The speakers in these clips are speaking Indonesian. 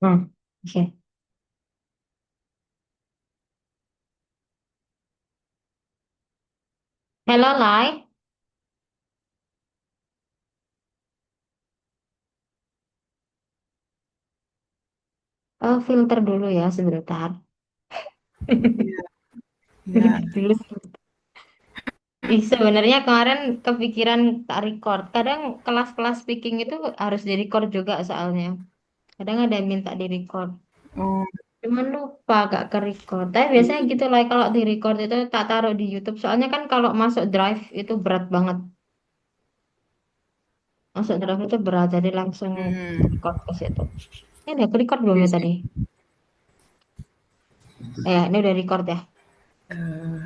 Hmm. Oke. Hello, Lai. Filter dulu ya sebentar. Iya, Mute iya. dulu. Ih, sebenarnya kemarin kepikiran tak record. Kadang kelas-kelas speaking itu harus di record juga soalnya. Kadang ada yang minta di record. Oh, Cuman lupa gak ke record. Tapi biasanya hmm, gitu lah kalau di record itu tak taruh di YouTube. Soalnya kan kalau masuk drive itu berat banget. Masuk drive itu berat, jadi langsung hmm. record ke situ. Ini udah ke record belum Oke ya sih. tadi? Ini udah record ya.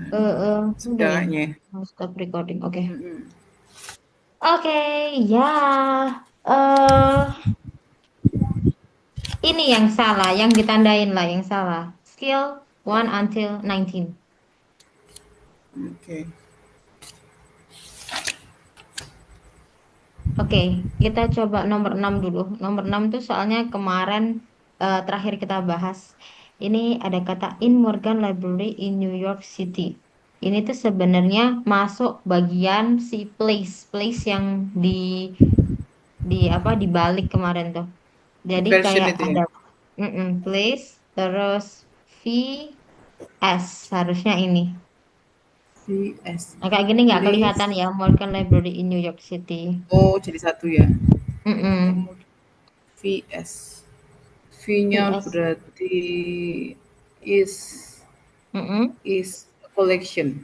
Udah Sudah ya. kayaknya. Stop recording. Oke. Mm-mm. Oke, ya. eh ini yang salah, yang ditandain lah yang salah. Skill 1 until 19. Oke. Oke, kita coba nomor 6 dulu. Nomor 6 tuh soalnya kemarin terakhir kita bahas. Ini ada kata in Morgan Library in New York City. Ini tuh sebenarnya masuk bagian si place yang di apa dibalik kemarin tuh. Jadi Version kayak itu ya. ada place terus VS harusnya ini. VS. Nah, kayak gini nggak kelihatan Please. ya Morgan Library in New York City. Oh, jadi satu ya. Mm-mm. Kemudian VS. V-nya VS. berarti is Mm-mm. is collection.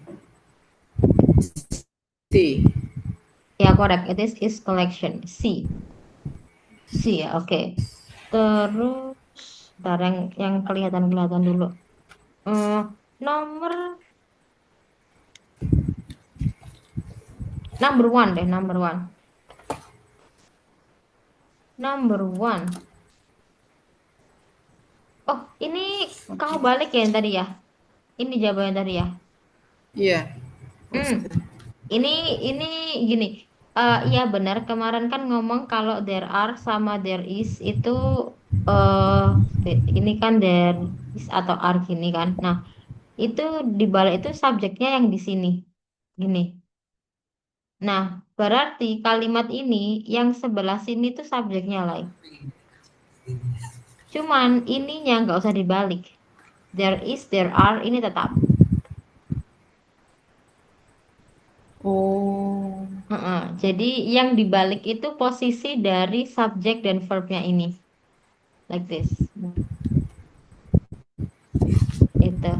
C. Ya, correct. It is collection. C. C ya, oke. Terus, ntar yang kelihatan-kelihatan dulu. Eh, nomor number one deh, number one. Number one. Oh, ini kamu Oke. balik ya yang tadi ya? Ini jawabannya tadi ya? Iya. Hmm, Poster. ini ini gini. Iya benar. Kemarin kan ngomong kalau there are sama there is itu ini kan there is atau are gini kan. Nah, itu di balik itu subjeknya yang di sini. Gini. Nah, berarti kalimat ini yang sebelah sini tuh subjeknya lah. Cuman ininya nggak usah dibalik. There is, there are, ini tetap. Oh, Heeh. Jadi yang dibalik itu posisi dari subjek dan verbnya ini. Like this. Itu.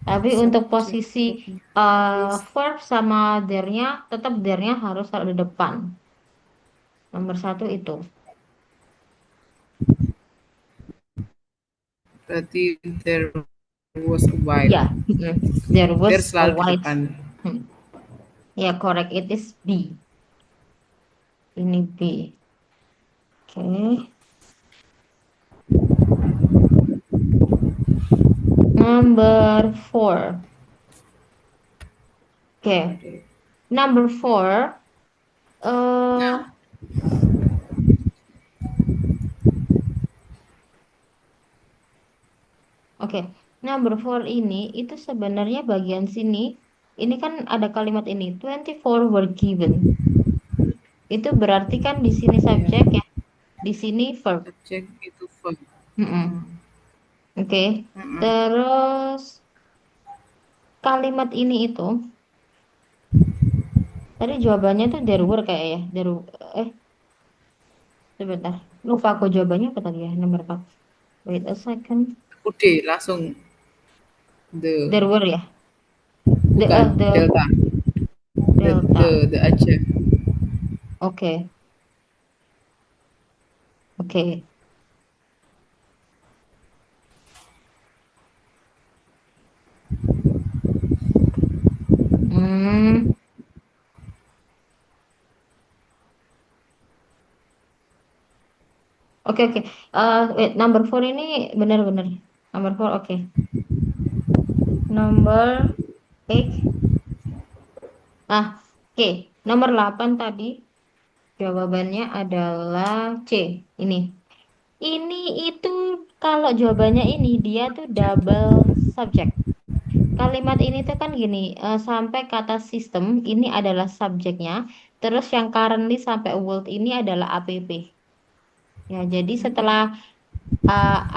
Tapi untuk subject posisi is verb sama there-nya, tetap there-nya harus taruh di depan. Nomor satu itu. berarti there was a while. Ya, there There was a selalu di white. depan. Hmm. Ya, correct. It is B. Ini B. Oke. Number four. Oke. Number four. eh oke. Number four ini itu sebenarnya bagian sini. Ini kan ada kalimat ini. 24 were given. Itu berarti kan di sini Ya, subjek ya. Di sini verb. subject itu verb. Mm-mm. Oke. Mm-mm. Terus kalimat ini itu. Tadi jawabannya tuh there were kayak ya. Eh, sebentar. Lupa aku jawabannya apa tadi ya. Nomor 4. Wait a second. Udah langsung the There were ya. bukan The delta. The delta. the aja. Oke. Oke. Hmm. Oke, oke. Wait, number four ini benar-benar. Number four, oke. Number eight. Ah, oke. Nomor 8 tadi jawabannya adalah C. Ini. Ini itu Kalau jawabannya ini dia tuh double subject. Kalimat ini tuh kan gini, sampai kata sistem ini adalah subjeknya, terus yang currently sampai world ini adalah APP. Ya, jadi setelah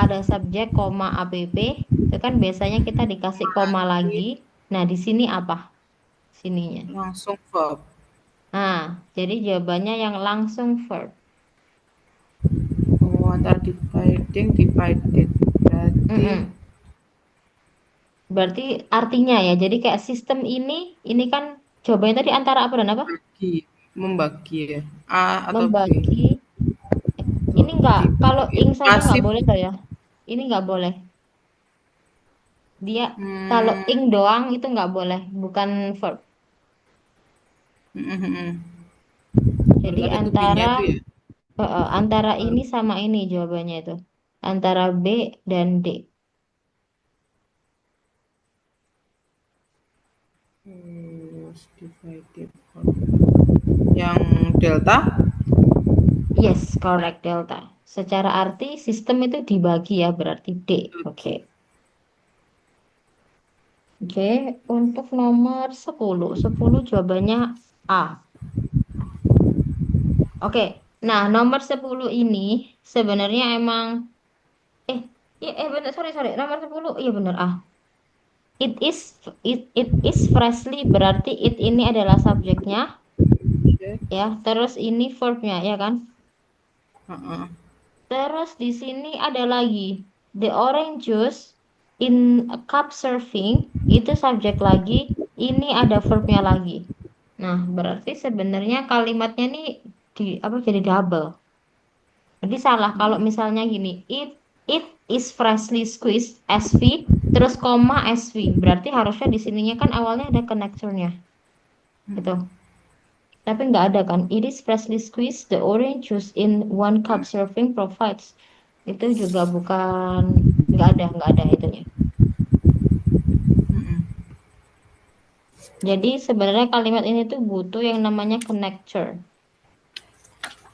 ada subjek, koma, APP, itu kan biasanya kita dikasih koma lagi. Lagi Nah, di sini apa? Sininya. langsung verb. Nah, jadi jawabannya yang langsung verb. Oh, antara dividing, divided. Berarti Mm-mm. Berarti artinya ya, jadi kayak sistem ini kan jawabannya tadi antara apa dan apa? bagi, membagi ya. A atau B. Membagi. Untuk Ini enggak, kalau dibagi. ing saja nggak Pasif. boleh loh ya. Ini nggak boleh. Dia kalau Hmm, ing doang itu nggak boleh, bukan verb. mm, mm, mm. Harus Jadi ada to be-nya antara itu ya. antara Kalau ini sama ini jawabannya itu. Antara B dan D. terus divided. Yang delta Yes, correct delta. Secara arti sistem itu dibagi ya berarti D. Oke. Oke, untuk nomor 10. 10 jawabannya A. Oke. Nah, nomor 10 ini sebenarnya emang benar, sorry sorry. Nomor 10 iya benar A. It is freshly berarti it ini adalah subjeknya ya. ya. Terus ini verbnya ya kan? Heeh. Terus di sini ada lagi the orange juice in a cup serving itu subjek lagi. Ini ada verbnya lagi. Nah, berarti sebenarnya kalimatnya nih di apa jadi double. Jadi salah kalau misalnya gini, it is freshly squeezed SV terus koma SV. Berarti harusnya di sininya kan awalnya ada connectornya gitu. Tapi nggak ada kan. It is freshly squeezed the orange juice in one cup serving provides. Itu juga bukan nggak ada itunya. Jadi sebenarnya kalimat ini tuh butuh yang namanya connector.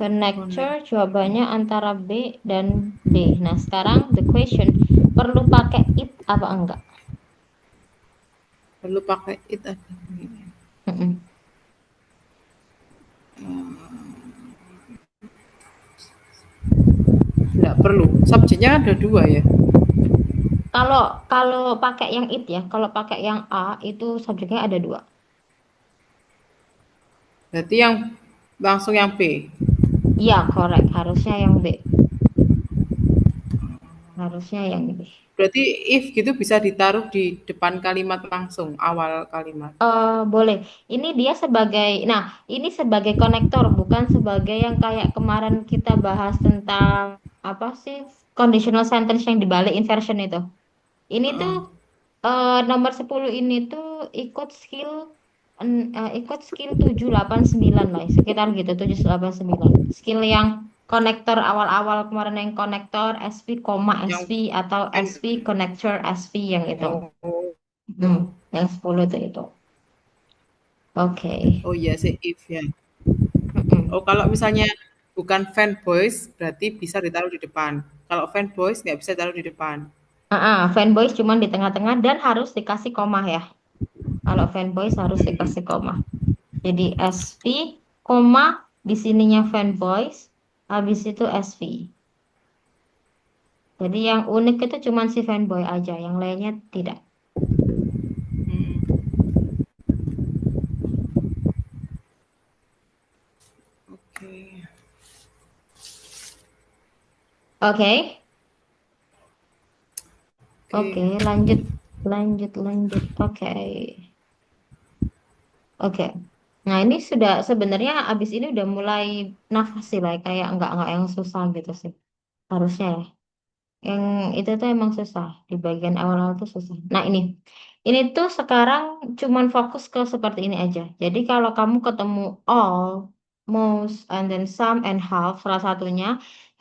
Connector Connect. jawabannya antara B dan D. Nah, sekarang the question, perlu pakai it apa enggak? Perlu pakai it ada. Mm-mm. Nggak perlu. Subjeknya kan ada dua ya. Kalau kalau pakai yang it ya, kalau pakai yang A itu subjeknya ada dua. Berarti yang langsung yang B. Iya, correct. Harusnya yang B. Harusnya yang B. Berarti if gitu bisa ditaruh di depan kalimat langsung, awal kalimat. Boleh. Ini dia sebagai, nah, ini sebagai konektor, bukan sebagai yang kayak kemarin kita bahas tentang apa sih conditional sentence yang dibalik inversion itu. Ini tuh Heeh. nomor 10 ini tuh ikut skill 789 lah, sekitar gitu 789. Skill yang konektor awal-awal kemarin yang konektor SV, koma Yang SV atau SV connector SV yang itu. oh, oh, Yang 10 itu. Oke. oh iya sih if ya. Mm-mm. Oh kalau misalnya bukan fanboys berarti bisa ditaruh di depan. Kalau fanboys nggak bisa taruh di depan. Fanboys cuman di tengah-tengah dan harus dikasih koma ya. Kalau fanboys harus Hmm. dikasih koma. Jadi SV, koma, di sininya fanboys, habis itu SV. Jadi yang unik itu cuman si fanboy aja, yang lainnya tidak. Hmm. Oke. Oke, oke, Oke. lanjut, lanjut, lanjut. Oke, oke. Nah ini sudah sebenarnya abis ini udah mulai nafas sih lah, kayak nggak yang susah gitu sih. Harusnya ya. Yang itu tuh emang susah di bagian awal-awal tuh susah. Nah ini tuh sekarang cuman fokus ke seperti ini aja. Jadi kalau kamu ketemu all, most, and then some and half salah satunya,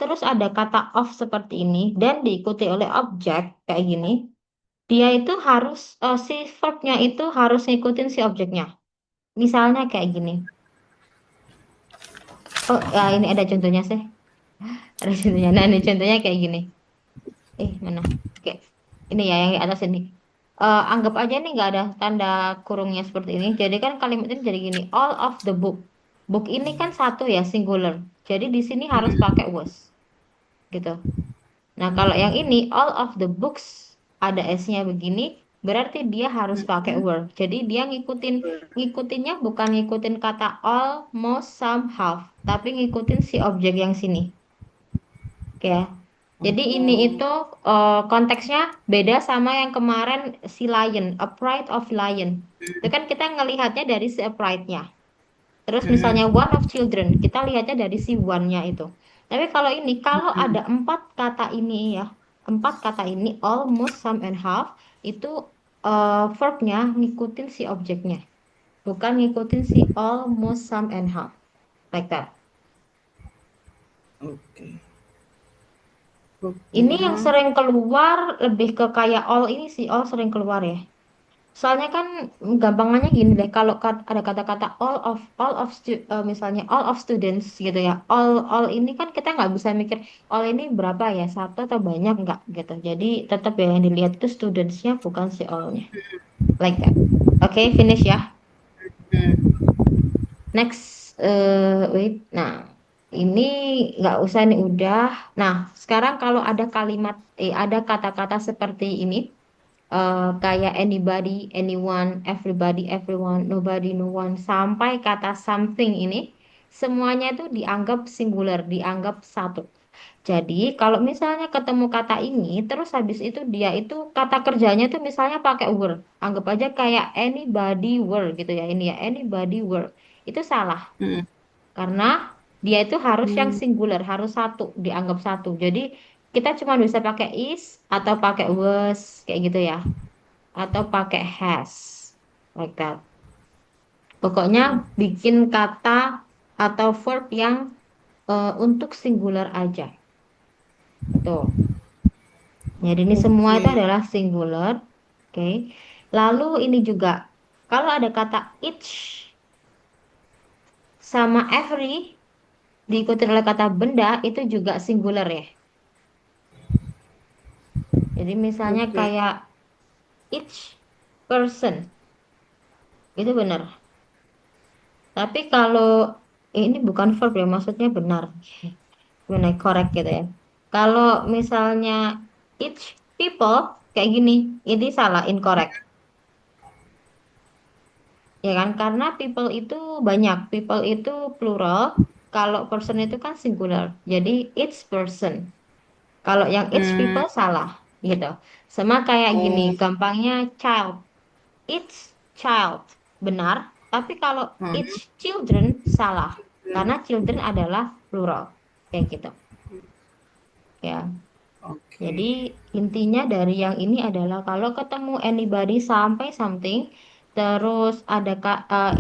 terus ada kata of seperti ini dan diikuti oleh objek kayak gini, dia itu harus si verbnya itu harus ngikutin si objeknya. Misalnya kayak gini. Oh ya ini ada contohnya sih. Ada contohnya. Nah ini contohnya kayak gini. Mana? Oke, ini ya yang di atas ini. Anggap aja nih nggak ada tanda kurungnya seperti ini. Jadi kan kalimat ini jadi gini, all of the book. Book ini kan satu ya, singular. Jadi di sini harus pakai was, gitu. Nah, kalau yang ini all of the books ada s-nya begini, berarti dia harus pakai were. Jadi dia ngikutinnya bukan ngikutin kata all, most, some, half, tapi ngikutin si objek yang sini. Oke ya. Jadi ini Oh, itu konteksnya beda sama yang kemarin si lion, a pride of lion. Itu kan kita ngelihatnya dari si a pride-nya. Terus misalnya one of children, kita lihatnya dari si one-nya itu. Tapi kalau ini, kalau ada empat kata ini ya, empat kata ini, almost, some, and half, itu verb-nya ngikutin si objeknya. Bukan ngikutin si almost, some, and half. Like that. oke. Ini yang Booknya. sering keluar lebih ke kayak all ini sih, all sering keluar ya. Soalnya kan gampangannya gini deh, kalau ada kata-kata misalnya all of students gitu ya, all ini kan kita nggak bisa mikir all ini berapa ya, satu atau banyak nggak gitu. Jadi tetap ya yang dilihat itu studentsnya bukan si all-nya, like that. Oke, finish ya. Next, wait. Nah, ini nggak usah nih udah. Nah, sekarang kalau ada ada kata-kata seperti ini kayak anybody, anyone, everybody, everyone, nobody, no one, sampai kata something ini, semuanya itu dianggap singular, dianggap satu. Jadi kalau misalnya ketemu kata ini, terus habis itu dia itu kata kerjanya tuh misalnya pakai were. Anggap aja kayak anybody were gitu ya, ini ya, anybody were. Itu salah, Mm, karena dia itu harus yang mm, singular, harus satu, dianggap satu. Jadi kita cuma bisa pakai is atau pakai was, kayak gitu ya atau pakai has like that. Pokoknya bikin kata atau verb yang untuk singular aja. Tuh. Jadi ini semua itu oke. adalah singular. Oke. Lalu ini juga kalau ada kata each sama every diikuti oleh kata benda itu juga singular ya. Jadi misalnya Oke. kayak each person itu benar. Tapi kalau ini bukan verb ya, maksudnya benar. Benar, correct gitu ya. Kalau misalnya each people kayak gini, ini salah, incorrect. Ya kan? Karena people itu banyak, people itu plural. Kalau person itu kan singular. Jadi each person. Kalau yang each Hmm, people salah gitu. Sama kayak gini, oh, gampangnya child. Each child benar, tapi kalau each hmm, children salah. Karena children adalah plural. Kayak gitu. Ya. Jadi oke. intinya dari yang ini adalah kalau ketemu anybody sampai something, terus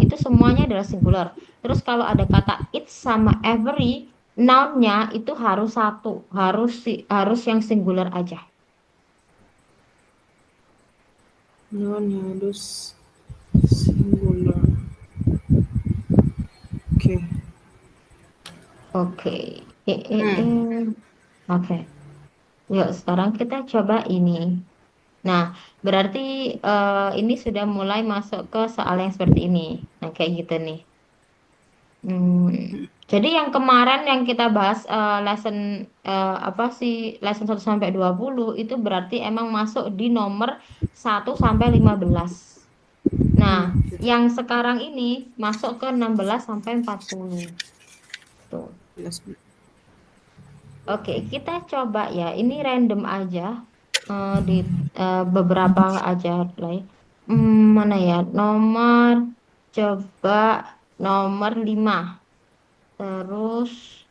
itu semuanya adalah singular. Terus kalau ada kata it sama every, noun-nya itu harus satu, harus yang singular aja. Non-halus singular. Oke. Oke. Eh, eh, Hmm, eh. Oke. Yuk sekarang kita coba ini. Nah, berarti ini sudah mulai masuk ke soal yang seperti ini. Nah, kayak gitu nih. Hmm, jadi yang kemarin yang kita bahas apa sih lesson 1 sampai 20 itu berarti emang masuk di nomor 1 sampai 15. Nah, yang sekarang ini masuk ke 16 sampai 40. Tuh. jelas. Oke, kita coba ya. Ini random aja di beberapa aja lah ya. Mana ya? Coba nomor 5. Terus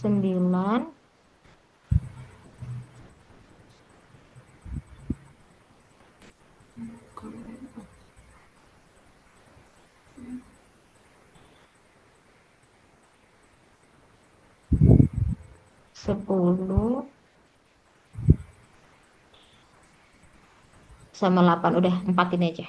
9, 10 sama 8. Udah 4 ini aja.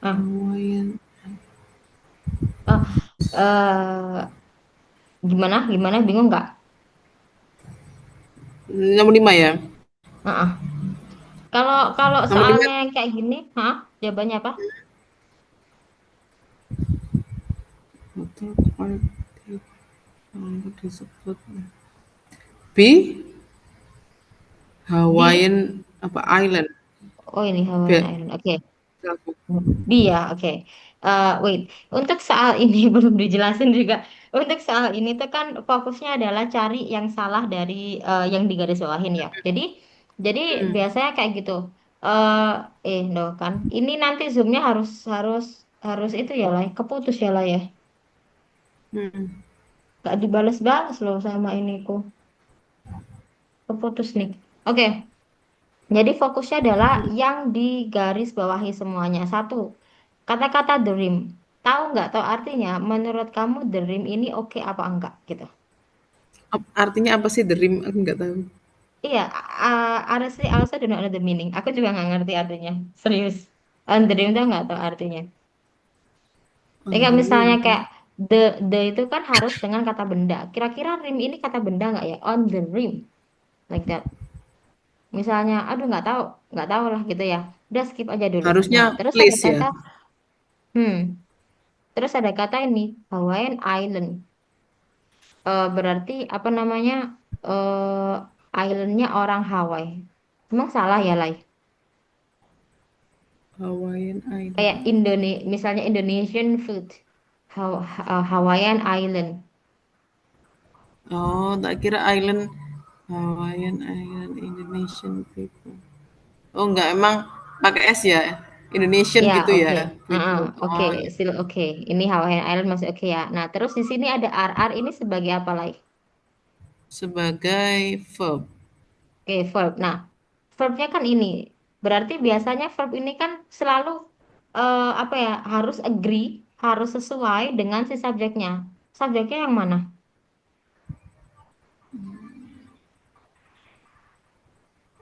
Ah, Hawaiian. oh, gimana? Gimana? Bingung nggak? Nomor 5 ya. Ah, kalau kalau Nomor 5 soalnya yang kayak gini, hah? Jawabannya apa? hotel kolektif disebut B Di, Hawaiian apa Island. oh ini Hawaiian B. Island. Oke. Dia, oke. Wait, untuk soal ini belum dijelasin juga. Untuk soal ini tuh kan fokusnya adalah cari yang salah dari yang digarisbawahin ya. Jadi Hmm. biasanya kayak gitu. No kan. Ini nanti zoomnya harus harus harus itu ya lah, keputus ya lah ya. Hmm. Gak dibales-bales loh sama ini kok. Keputus nih. Oke. Jadi fokusnya adalah yang digarisbawahi semuanya. Satu, kata-kata dream. Tahu nggak tahu artinya? Menurut kamu dream ini oke apa enggak gitu? Artinya apa sih the rim? Aku nggak tahu. Iya, honestly, I also do not know the meaning. Aku juga nggak ngerti artinya. Serius. Dream tuh nggak tahu artinya. Jadi On kayak the misalnya rim. kayak the itu kan harus dengan kata benda. Kira-kira rim ini kata benda nggak ya? On the rim, like that. Misalnya, aduh nggak tahu lah gitu ya. Udah skip aja dulu. Nah, Harusnya terus ada place ya. kata, hmm, terus ada kata ini Hawaiian Island. Berarti apa namanya? Islandnya orang Hawaii. Emang salah ya, Lai? Hawaiian Kayak Island. Misalnya Indonesian food, Hawaiian Island. Oh, tak kira island Hawaiian Island Indonesian people. Oh, enggak emang pakai S ya. Indonesian Ya, gitu oke. ya. Heeh, People. oke, Oh, iya. still oke. Ini Hawaiian Island masih oke ya. Nah, terus di sini ada RR ini sebagai apa, Lai? Sebagai verb. Oke, verb. Nah, verbnya kan ini. Berarti biasanya verb ini kan selalu apa ya? Harus agree, harus sesuai dengan si subjeknya. Subjeknya yang mana?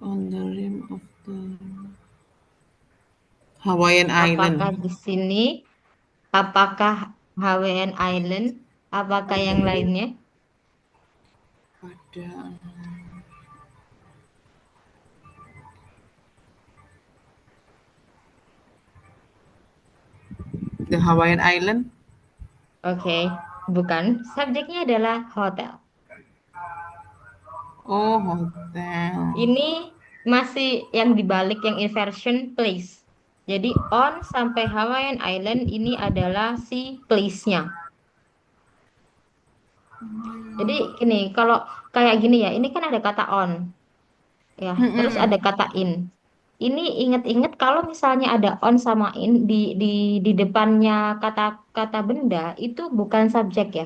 On the rim of the Hawaiian Apakah Island. di sini? Apakah Hawaiian Island? Apakah yang lainnya? Pada the Hawaiian Island. Oke, bukan. Subjeknya adalah hotel. Oh, hotel. Ini masih yang dibalik yang inversion place. Jadi on sampai Hawaiian Island ini adalah si place-nya. Jadi gini, kalau kayak gini ya, ini kan ada kata on, ya. Terus ada kata in. Ini inget-inget kalau misalnya ada on sama in di depannya kata-kata benda itu bukan subjek ya.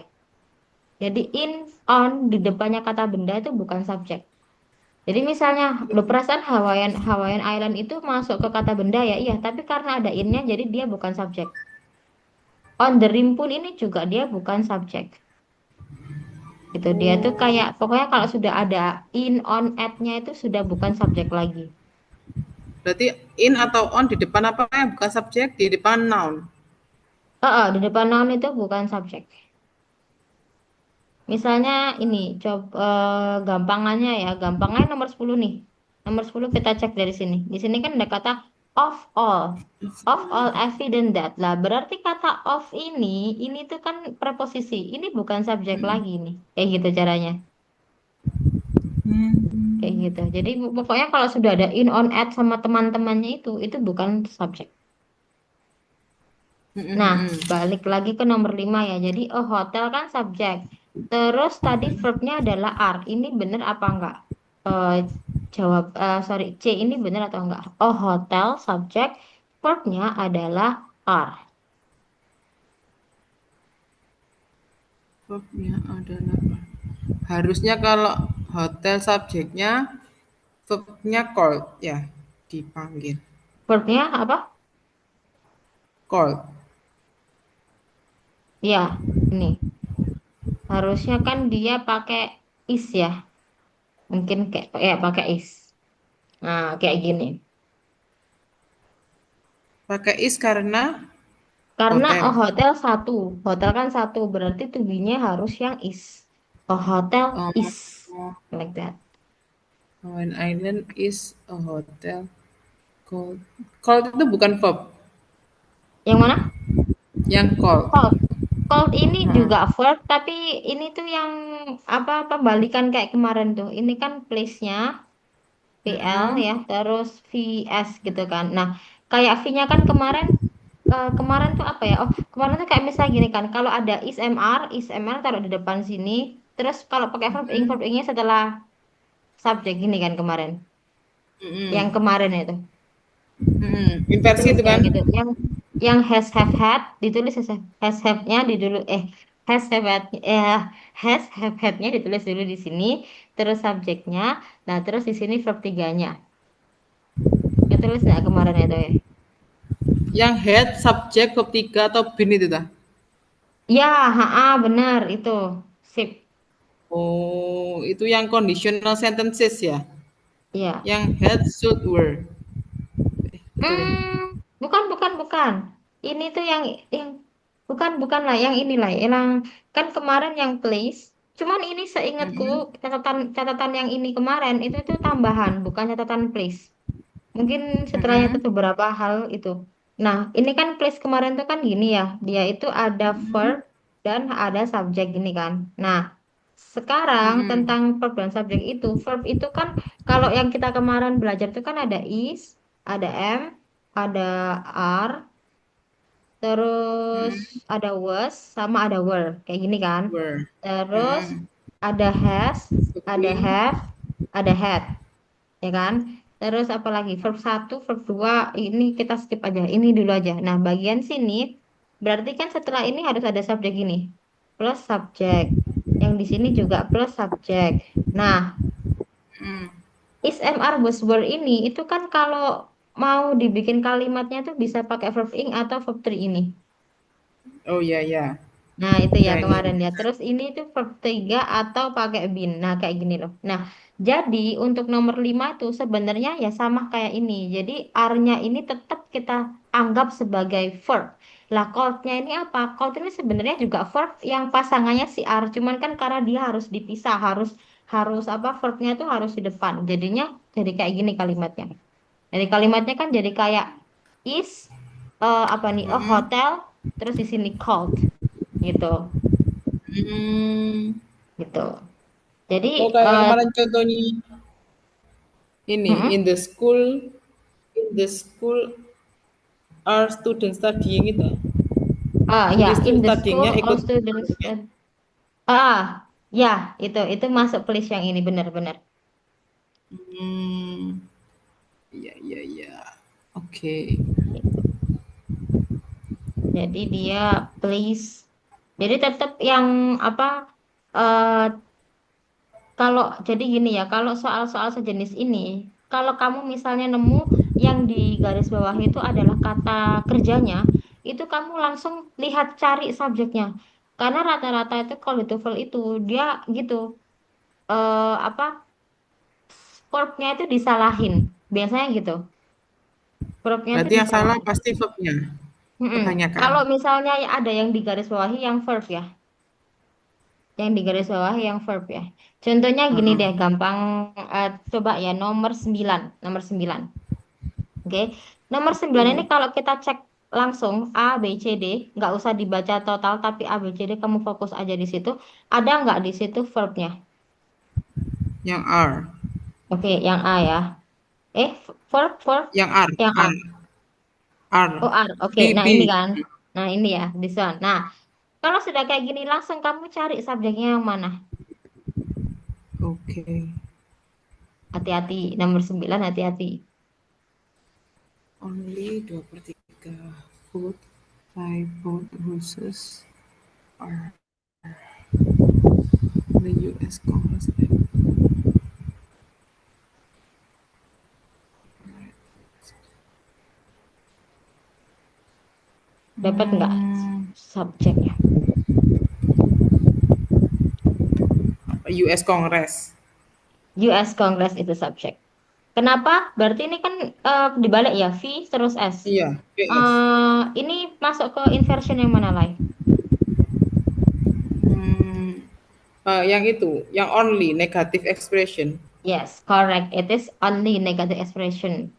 Jadi in, on di depannya kata benda itu bukan subjek. Jadi misalnya lo perasaan Hawaiian Hawaiian Island itu masuk ke kata benda ya, iya. Tapi karena ada innya, jadi dia bukan subjek. On the rim pun ini juga dia bukan subjek. Itu dia tuh Oh, kayak pokoknya kalau sudah ada in, on, at-nya itu sudah bukan subjek lagi. berarti in atau on di depan apa ya? Bukan subjek, di depan noun. Di depan noun itu bukan subjek. Misalnya ini, coba gampangannya ya, gampangnya nomor 10 nih. Nomor 10 kita cek dari sini. Di sini kan ada kata of all. Of all evident that. Lah, berarti kata of ini tuh kan preposisi. Ini bukan subjek lagi nih. Kayak gitu caranya. Kayak Hmm. gitu. Jadi pokoknya kalau sudah ada in, on, at sama teman-temannya itu bukan subjek. Nah, balik lagi ke nomor 5 ya. Jadi, hotel kan subjek. Terus tadi verbnya adalah are. Ini bener apa enggak? Eh, sorry, C ini bener atau enggak? Oh, hotel subjek. Verbnya adalah are. Verbnya adalah harusnya kalau hotel subjeknya verbnya called ya dipanggil Verbnya apa? called. Ya, ini. Harusnya kan dia pakai is ya. Mungkin kayak pakai is. Nah, kayak gini. Pakai is karena Karena a hotel. hotel satu, hotel kan satu, berarti to be-nya harus yang is. A hotel is Oh, like that. an island is a hotel. Called. Called itu bukan verb. Yang mana? Yang call. Cold. Cold ini Heeh. juga verb, tapi ini tuh yang apa pembalikan kayak kemarin tuh. Ini kan place-nya PL Heeh. ya, terus VS gitu kan. Nah, kayak V-nya kan kemarin kemarin tuh apa ya? Oh, kemarin tuh kayak misalnya gini kan. Kalau ada is MR taruh di depan sini. Terus kalau pakai verb ing-nya setelah subjek gini kan kemarin. Yang Mm-mm. kemarin itu. Inversi itu Tulisnya kan? gitu. Yang has have had ditulis has have-nya di dulu has have had has have had-nya ditulis dulu di sini, terus subjeknya. Nah, terus di sini verb tiganya. Ya tulis nggak kemarin itu ya? Yang head, subjek, verb 3 atau bin itu dah. Ya, benar itu. Sip. Oh, itu yang conditional sentences ya. Ya. Yang head, should, were. Betul ya. Bukan, bukan, bukan. Ini tuh yang bukan lah, yang inilah, yang kan kemarin yang place. Cuman ini seingatku catatan catatan yang ini kemarin itu tuh tambahan, bukan catatan place. Mungkin setelahnya tuh beberapa hal itu. Nah, ini kan place kemarin tuh kan gini ya, dia itu ada verb dan ada subjek gini kan. Nah, sekarang Mm-mm. tentang verb dan subjek itu, verb itu kan kalau yang kita kemarin belajar itu kan ada is, ada am, ada are, terus ada was, sama ada were, kayak gini kan. Were. Terus Mm-mm. ada has, ada Been. have, ada had, ya kan? Terus apa lagi? Verb satu, verb 2 ini kita skip aja. Ini dulu aja. Nah, bagian sini berarti kan setelah ini harus ada subjek ini. Plus subjek. Yang di sini juga plus subjek. Nah, is MR buzzword ini itu kan kalau mau dibikin kalimatnya tuh bisa pakai verb ing atau verb 3 ini. Oh ya ya. Nah, itu ya Ya kemarin ini. ya. Terus ini tuh verb 3 atau pakai been. Nah, kayak gini loh. Nah, jadi untuk nomor 5 tuh sebenarnya ya sama kayak ini. Jadi are-nya ini tetap kita anggap sebagai verb. Lah, called-nya ini apa? Called ini sebenarnya juga verb yang pasangannya si are. Cuman kan karena dia harus dipisah, harus harus apa verbnya tuh harus di depan. Jadinya jadi kayak gini kalimatnya. Jadi kalimatnya kan jadi kayak is apa nih? A hotel terus di sini called gitu Hmm. gitu. Jadi Oh kayak eh kemarin contohnya ini mm-mm. in the school are students studying itu. Ya Jadi in the school studyingnya all ikut students ya itu masuk please yang ini benar-benar. hmm, iya iya iya. Oke. Gitu. Jadi dia please. Jadi tetap yang apa eh kalau jadi gini ya, kalau soal-soal sejenis ini, kalau kamu misalnya nemu yang di garis bawah itu adalah kata kerjanya, itu kamu langsung lihat cari subjeknya. Karena rata-rata itu kalau di TOEFL itu dia gitu, apa verbnya itu disalahin. Biasanya gitu. Verbnya itu Berarti yang salah disalahin. pasti verbnya Mm-mm. kebanyakan. Kalau misalnya ya ada yang di garis bawahi yang verb ya, yang di garis bawahi yang verb ya. Contohnya gini Heeh. deh, gampang coba ya nomor 9, nomor 9. Oke. Nomor 9 ini Oke. kalau kita cek langsung A, B, C, D, nggak usah dibaca total tapi A, B, C, D kamu fokus aja di situ. Ada nggak di situ verbnya? Yang are, Oke, yang A ya. Verb, yang are, yang A. Oh, are, R. Oke, b nah ini b. kan. Nah ini ya, this one. Nah, kalau sudah kayak gini langsung kamu cari subjeknya yang mana. Oke. Hati-hati, nomor 9 hati-hati. Only 2/3 food, 5 food horses are the US Congress. Dapat nggak Hmm, subjeknya? US Congress. US Congress itu subjek. Kenapa? Berarti ini kan dibalik ya, V terus S. Iya, PS. Ini masuk ke inversion yang mana, Lai? Hmm, yang itu, yang only negative expression. Yes, correct. It is only negative expression.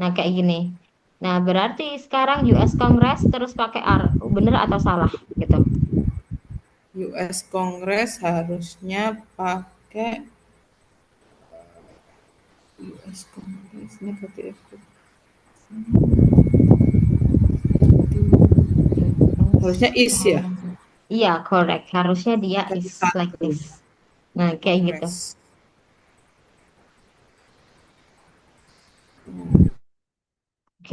Nah, kayak gini. Nah, berarti sekarang US Congress terus pakai R. Bener atau salah gitu? US Congress harusnya pakai US Congress negative harusnya is ya, Iya, correct. Harusnya dia is negatif like satu this. Nah, kayak gitu. Congress.